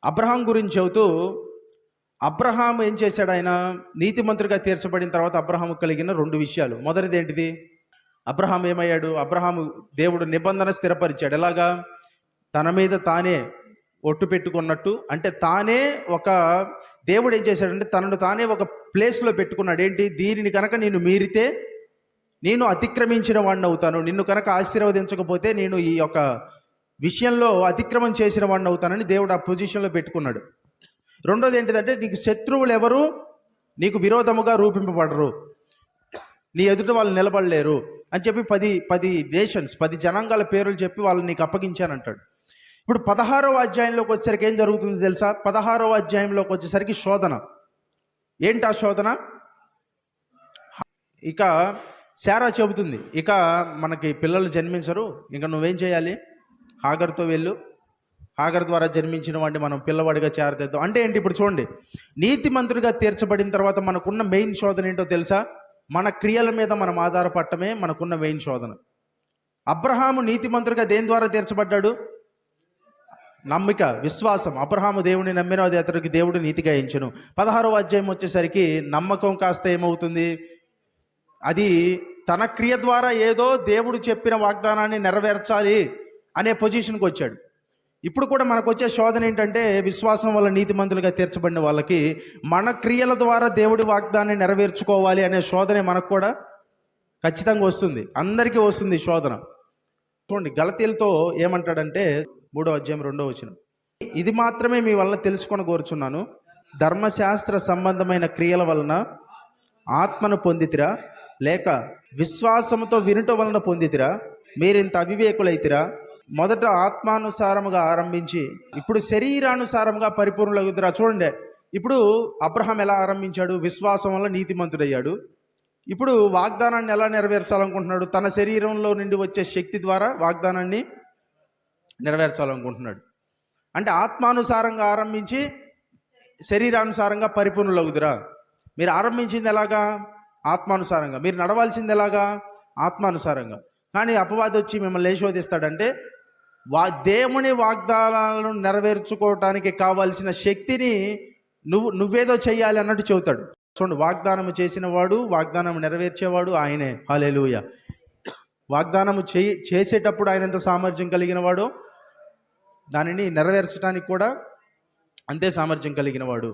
Abraham గురించి చెబుతూ, Abraham ఏం చేశాడు? ఆయన నీతిమంతుడిగా తీర్చబడిన తర్వాత అబ్రహాము కలిగిన 2 విషయాలు. మొదటిది ఏంటిది? అబ్రహాం ఏమయ్యాడు? అబ్రహాము దేవుడు నిబంధన స్థిరపరిచాడు. ఎలాగా? తన మీద తానే ఒట్టు పెట్టుకున్నట్టు. అంటే తానే ఒక దేవుడు ఏం చేశాడంటే తనను తానే ఒక ప్లేస్లో పెట్టుకున్నాడు. ఏంటి? దీనిని కనుక నేను మీరితే నేను అతిక్రమించిన వాడిని అవుతాను, నిన్ను కనుక ఆశీర్వదించకపోతే నేను ఈ యొక్క విషయంలో అతిక్రమం చేసిన వాడిని అవుతానని దేవుడు ఆ పొజిషన్లో పెట్టుకున్నాడు. రెండోది ఏంటిదంటే, నీకు శత్రువులు ఎవరు నీకు విరోధముగా రూపింపబడరు, నీ ఎదుట వాళ్ళు నిలబడలేరు అని చెప్పి 10 నేషన్స్ 10 జనాంగాల పేర్లు చెప్పి వాళ్ళని నీకు అప్పగించానంటాడు. ఇప్పుడు 16వ అధ్యాయంలోకి వచ్చేసరికి ఏం జరుగుతుంది తెలుసా? 16వ అధ్యాయంలోకి వచ్చేసరికి శోధన. ఏంటి ఆ శోధన? ఇక శారా చెబుతుంది, ఇక మనకి పిల్లలు జన్మించరు, ఇంకా నువ్వేం చేయాలి? హాగర్తో వెళ్ళు, హాగర్ ద్వారా జన్మించిన వాడిని మనం పిల్లవాడిగా చేరదేద్దాం. అంటే ఏంటి? ఇప్పుడు చూడండి, నీతిమంతుడిగా తీర్చబడిన తర్వాత మనకున్న మెయిన్ శోధన ఏంటో తెలుసా? మన క్రియల మీద మనం ఆధారపడటమే మనకున్న మెయిన్ శోధన. అబ్రహాము నీతిమంతుడిగా దేని ద్వారా తీర్చబడ్డాడు? నమ్మిక, విశ్వాసం. అబ్రహాము దేవుని నమ్మిన అతడికి దేవుడు నీతిగా ఎంచును. 16వ అధ్యాయం వచ్చేసరికి నమ్మకం కాస్త ఏమవుతుంది? అది తన క్రియ ద్వారా ఏదో దేవుడు చెప్పిన వాగ్దానాన్ని నెరవేర్చాలి అనే పొజిషన్కి వచ్చాడు. ఇప్పుడు కూడా మనకు వచ్చే శోధన ఏంటంటే, విశ్వాసం వల్ల నీతిమంతులుగా తీర్చబడిన వాళ్ళకి మన క్రియల ద్వారా దేవుడి వాగ్దానాన్ని నెరవేర్చుకోవాలి అనే శోధనే మనకు కూడా ఖచ్చితంగా వస్తుంది. అందరికీ వస్తుంది శోధన. చూడండి, గలతీయులతో ఏమంటాడంటే 3వ అధ్యాయం 2వ వచనం, ఇది మాత్రమే మీ వలన తెలుసుకొని కోరుచున్నాను, ధర్మశాస్త్ర సంబంధమైన క్రియల వలన ఆత్మను పొందితిరా, లేక విశ్వాసముతో వినుట వలన పొందితిరా? మీరింత అవివేకులైతిరా. మొదట ఆత్మానుసారముగా ఆరంభించి ఇప్పుడు శరీరానుసారముగా పరిపూర్ణులగుతురా. చూడండి, ఇప్పుడు అబ్రహాం ఎలా ఆరంభించాడు? విశ్వాసం వల్ల నీతిమంతుడయ్యాడు. ఇప్పుడు వాగ్దానాన్ని ఎలా నెరవేర్చాలనుకుంటున్నాడు? తన శరీరంలో నుండి వచ్చే శక్తి ద్వారా వాగ్దానాన్ని నెరవేర్చాలనుకుంటున్నాడు. అంటే ఆత్మానుసారంగా ఆరంభించి శరీరానుసారంగా పరిపూర్ణులగుదురా. మీరు ఆరంభించింది ఎలాగా? ఆత్మానుసారంగా. మీరు నడవాల్సింది ఎలాగా? ఆత్మానుసారంగా. కానీ అపవాది వచ్చి మిమ్మల్ని శోధిస్తాడంటే, దేవుని వాగ్దానాలను నెరవేర్చుకోవటానికి కావాల్సిన శక్తిని నువ్వేదో చెయ్యాలి అన్నట్టు చెబుతాడు. చూడండి, వాగ్దానము చేసిన వాడు, వాగ్దానం నెరవేర్చేవాడు ఆయనే. హల్లెలూయా. వాగ్దానము చేసేటప్పుడు ఆయన ఎంత సామర్థ్యం కలిగిన వాడో దానిని నెరవేర్చడానికి కూడా అంతే సామర్థ్యం కలిగిన వాడు.